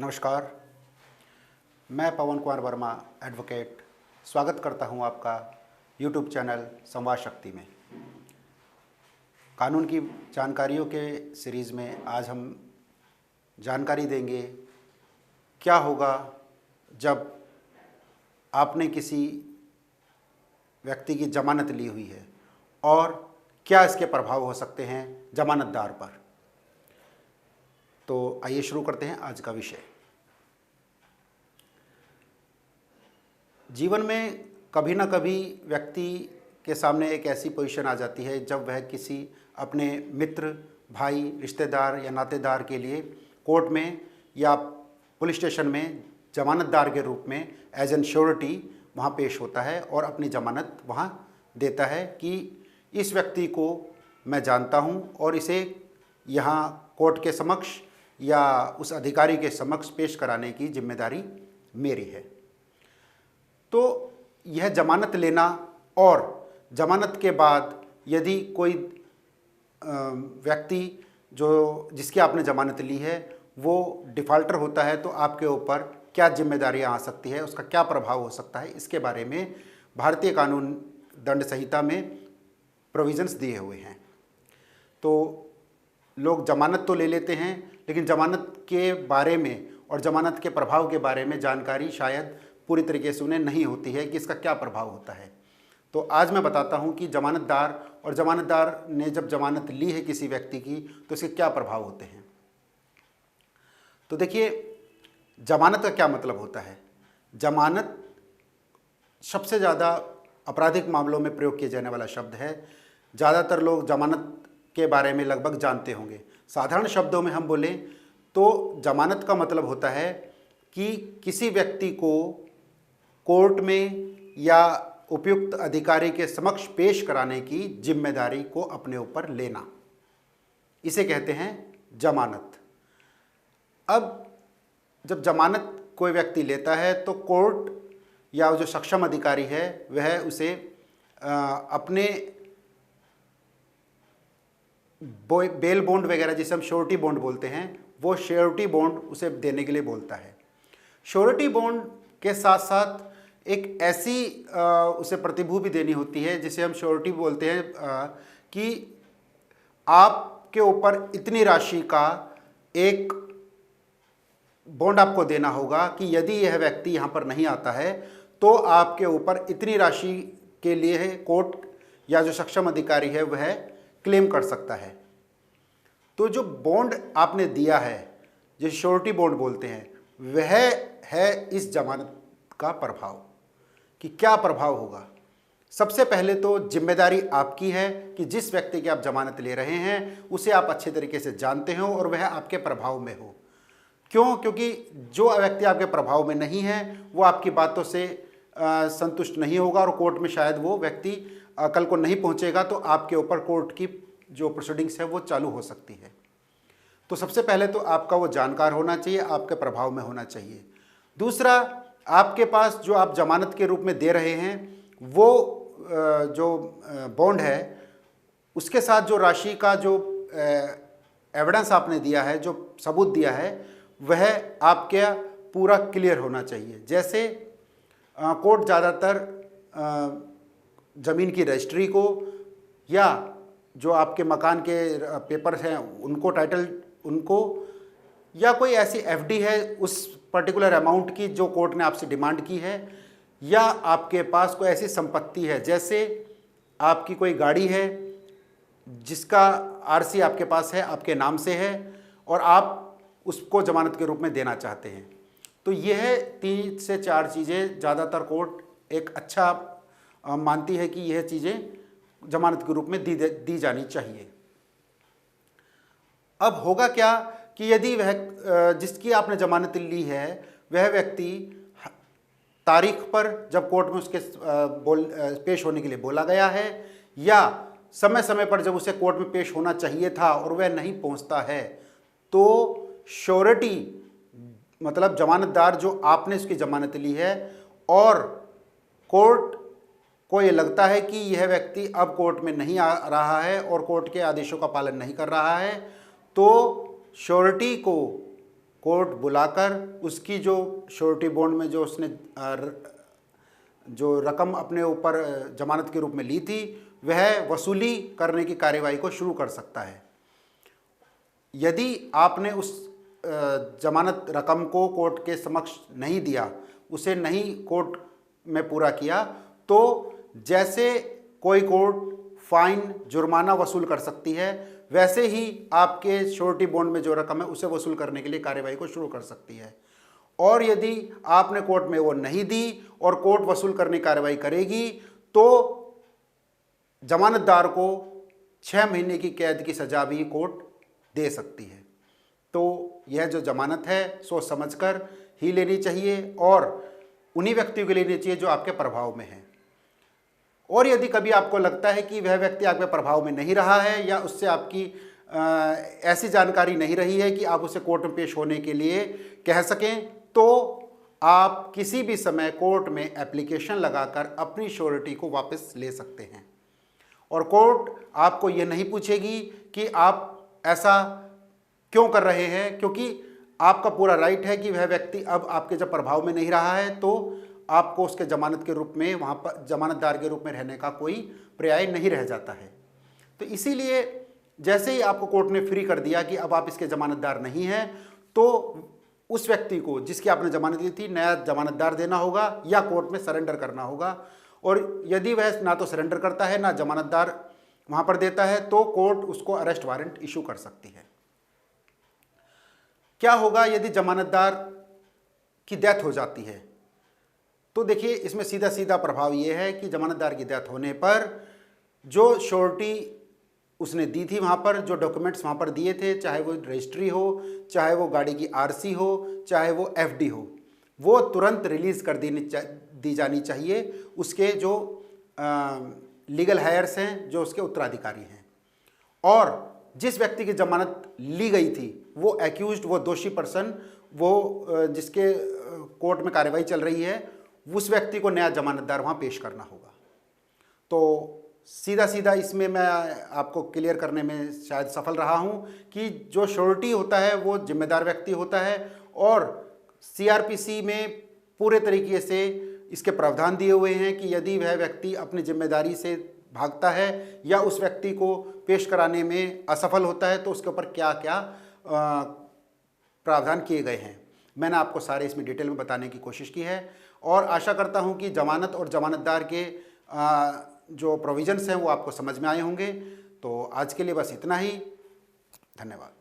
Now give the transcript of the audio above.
नमस्कार। मैं पवन कुमार वर्मा एडवोकेट स्वागत करता हूं आपका यूट्यूब चैनल संवाद शक्ति में। कानून की जानकारियों के सीरीज़ में आज हम जानकारी देंगे क्या होगा जब आपने किसी व्यक्ति की ज़मानत ली हुई है और क्या इसके प्रभाव हो सकते हैं ज़मानतदार पर। तो आइए शुरू करते हैं आज का विषय। जीवन में कभी ना कभी व्यक्ति के सामने एक ऐसी पोजीशन आ जाती है जब वह किसी अपने मित्र, भाई, रिश्तेदार या नातेदार के लिए कोर्ट में या पुलिस स्टेशन में जमानतदार के रूप में एज एन श्योरिटी वहाँ पेश होता है और अपनी ज़मानत वहाँ देता है कि इस व्यक्ति को मैं जानता हूँ और इसे यहाँ कोर्ट के समक्ष या उस अधिकारी के समक्ष पेश कराने की जिम्मेदारी मेरी है। तो यह ज़मानत लेना और ज़मानत के बाद यदि कोई व्यक्ति जिसकी आपने ज़मानत ली है वो डिफ़ॉल्टर होता है तो आपके ऊपर क्या जिम्मेदारियां आ सकती है, उसका क्या प्रभाव हो सकता है, इसके बारे में भारतीय कानून दंड संहिता में प्रोविज़न्स दिए हुए हैं। तो लोग ज़मानत तो ले लेते हैं लेकिन ज़मानत के बारे में और ज़मानत के प्रभाव के बारे में जानकारी शायद पूरी तरीके से उन्हें नहीं होती है कि इसका क्या प्रभाव होता है। तो आज मैं बताता हूं कि ज़मानतदार ने जब ज़मानत ली है किसी व्यक्ति की तो इसके क्या प्रभाव होते हैं। तो देखिए, ज़मानत का क्या मतलब होता है। ज़मानत सबसे ज़्यादा आपराधिक मामलों में प्रयोग किया जाने वाला शब्द है। ज़्यादातर लोग ज़मानत के बारे में लगभग जानते होंगे। साधारण शब्दों में हम बोलें तो ज़मानत का मतलब होता है कि किसी व्यक्ति को कोर्ट में या उपयुक्त अधिकारी के समक्ष पेश कराने की जिम्मेदारी को अपने ऊपर लेना, इसे कहते हैं जमानत। अब जब जमानत कोई व्यक्ति लेता है तो कोर्ट या जो सक्षम अधिकारी है वह उसे अपने बेल बॉन्ड वगैरह जिसे हम श्योरिटी बॉन्ड बोलते हैं, वो श्योरिटी बॉन्ड उसे देने के लिए बोलता है। श्योरिटी बॉन्ड के साथ साथ एक ऐसी उसे प्रतिभूति भी देनी होती है जिसे हम श्योरिटी बोलते हैं कि आपके ऊपर इतनी राशि का एक बॉन्ड आपको देना होगा कि यदि यह व्यक्ति यहाँ पर नहीं आता है तो आपके ऊपर इतनी राशि के लिए कोर्ट या जो सक्षम अधिकारी है वह क्लेम कर सकता है। तो जो बॉन्ड आपने दिया है, जो श्योरिटी बॉन्ड बोलते हैं, वह है इस जमानत का प्रभाव कि क्या प्रभाव होगा। सबसे पहले तो जिम्मेदारी आपकी है कि जिस व्यक्ति की आप जमानत ले रहे हैं उसे आप अच्छे तरीके से जानते हो और वह आपके प्रभाव में हो। क्यों? क्योंकि जो व्यक्ति आपके प्रभाव में नहीं है वो आपकी बातों से संतुष्ट नहीं होगा और कोर्ट में शायद वो व्यक्ति कल को नहीं पहुंचेगा तो आपके ऊपर कोर्ट की जो प्रोसीडिंग्स है वो चालू हो सकती है। तो सबसे पहले तो आपका वो जानकार होना चाहिए, आपके प्रभाव में होना चाहिए। दूसरा, आपके पास जो आप जमानत के रूप में दे रहे हैं वो जो बॉन्ड है उसके साथ जो राशि का जो एविडेंस आपने दिया है, जो सबूत दिया है, वह आपके पूरा क्लियर होना चाहिए। जैसे कोर्ट ज़्यादातर ज़मीन की रजिस्ट्री को या जो आपके मकान के पेपर हैं उनको, टाइटल उनको, या कोई ऐसी एफडी है उस पर्टिकुलर अमाउंट की जो कोर्ट ने आपसे डिमांड की है, या आपके पास कोई ऐसी संपत्ति है जैसे आपकी कोई गाड़ी है जिसका आरसी आपके पास है, आपके नाम से है और आप उसको ज़मानत के रूप में देना चाहते हैं। तो यह 3 से 4 चीज़ें ज़्यादातर कोर्ट एक अच्छा मानती है कि यह चीज़ें ज़मानत के रूप में दी जानी चाहिए। अब होगा क्या कि यदि वह जिसकी आपने ज़मानत ली है वह व्यक्ति तारीख पर जब कोर्ट में उसके पेश होने के लिए बोला गया है या समय समय पर जब उसे कोर्ट में पेश होना चाहिए था और वह नहीं पहुंचता है तो श्योरिटी मतलब जमानतदार जो आपने उसकी ज़मानत ली है और कोर्ट को ये लगता है कि यह व्यक्ति अब कोर्ट में नहीं आ रहा है और कोर्ट के आदेशों का पालन नहीं कर रहा है तो श्योरिटी को कोर्ट बुलाकर उसकी जो श्योरिटी बॉन्ड में जो उसने जो रकम अपने ऊपर जमानत के रूप में ली थी वह वसूली करने की कार्यवाही को शुरू कर सकता है। यदि आपने उस जमानत रकम को कोर्ट के समक्ष नहीं दिया, उसे नहीं कोर्ट में पूरा किया, तो जैसे कोई कोर्ट फाइन जुर्माना वसूल कर सकती है, वैसे ही आपके श्योरिटी बॉन्ड में जो रकम है उसे वसूल करने के लिए कार्यवाही को शुरू कर सकती है। और यदि आपने कोर्ट में वो नहीं दी और कोर्ट वसूल करने की कार्रवाई करेगी तो जमानतदार को 6 महीने की कैद की सजा भी कोर्ट दे सकती है। तो यह जो जमानत है सोच समझकर ही लेनी चाहिए और उन्हीं व्यक्तियों के लिए लेनी चाहिए जो आपके प्रभाव में है। और यदि कभी आपको लगता है कि वह व्यक्ति आपके प्रभाव में नहीं रहा है या उससे आपकी ऐसी जानकारी नहीं रही है कि आप उसे कोर्ट में पेश होने के लिए कह सकें, तो आप किसी भी समय कोर्ट में एप्लीकेशन लगाकर अपनी श्योरिटी को वापस ले सकते हैं। और कोर्ट आपको यह नहीं पूछेगी कि आप ऐसा क्यों कर रहे हैं, क्योंकि आपका पूरा राइट है कि वह व्यक्ति अब आपके जब प्रभाव में नहीं रहा है तो आपको उसके जमानत के रूप में वहाँ पर जमानतदार के रूप में रहने का कोई पर्याय नहीं रह जाता है। तो इसीलिए जैसे ही आपको कोर्ट ने फ्री कर दिया कि अब आप इसके जमानतदार नहीं हैं, तो उस व्यक्ति को जिसकी आपने जमानत ली थी नया जमानतदार देना होगा या कोर्ट में सरेंडर करना होगा। और यदि वह ना तो सरेंडर करता है ना जमानतदार वहाँ पर देता है तो कोर्ट उसको अरेस्ट वारंट इशू कर सकती है। क्या होगा यदि जमानतदार की डेथ हो जाती है? तो देखिए इसमें सीधा सीधा प्रभाव ये है कि जमानतदार की डेथ होने पर जो श्योरिटी उसने दी थी, वहाँ पर जो डॉक्यूमेंट्स वहाँ पर दिए थे, चाहे वो रजिस्ट्री हो, चाहे वो गाड़ी की आरसी हो, चाहे वो एफडी हो, वो तुरंत रिलीज़ कर दी जानी चाहिए उसके जो लीगल हायर्स हैं, जो उसके उत्तराधिकारी हैं। और जिस व्यक्ति की जमानत ली गई थी वो एक्यूज्ड, वो दोषी पर्सन, वो जिसके कोर्ट में कार्रवाई चल रही है, उस व्यक्ति को नया जमानतदार वहाँ पेश करना होगा। तो सीधा सीधा इसमें मैं आपको क्लियर करने में शायद सफल रहा हूँ कि जो श्योरिटी होता है वो जिम्मेदार व्यक्ति होता है और सीआरपीसी में पूरे तरीके से इसके प्रावधान दिए हुए हैं कि यदि वह व्यक्ति अपनी जिम्मेदारी से भागता है या उस व्यक्ति को पेश कराने में असफल होता है तो उसके ऊपर क्या क्या प्रावधान किए गए हैं। मैंने आपको सारे इसमें डिटेल में बताने की कोशिश की है और आशा करता हूं कि जमानत और जमानतदार के जो प्रोविजंस हैं वो आपको समझ में आए होंगे। तो आज के लिए बस इतना ही। धन्यवाद।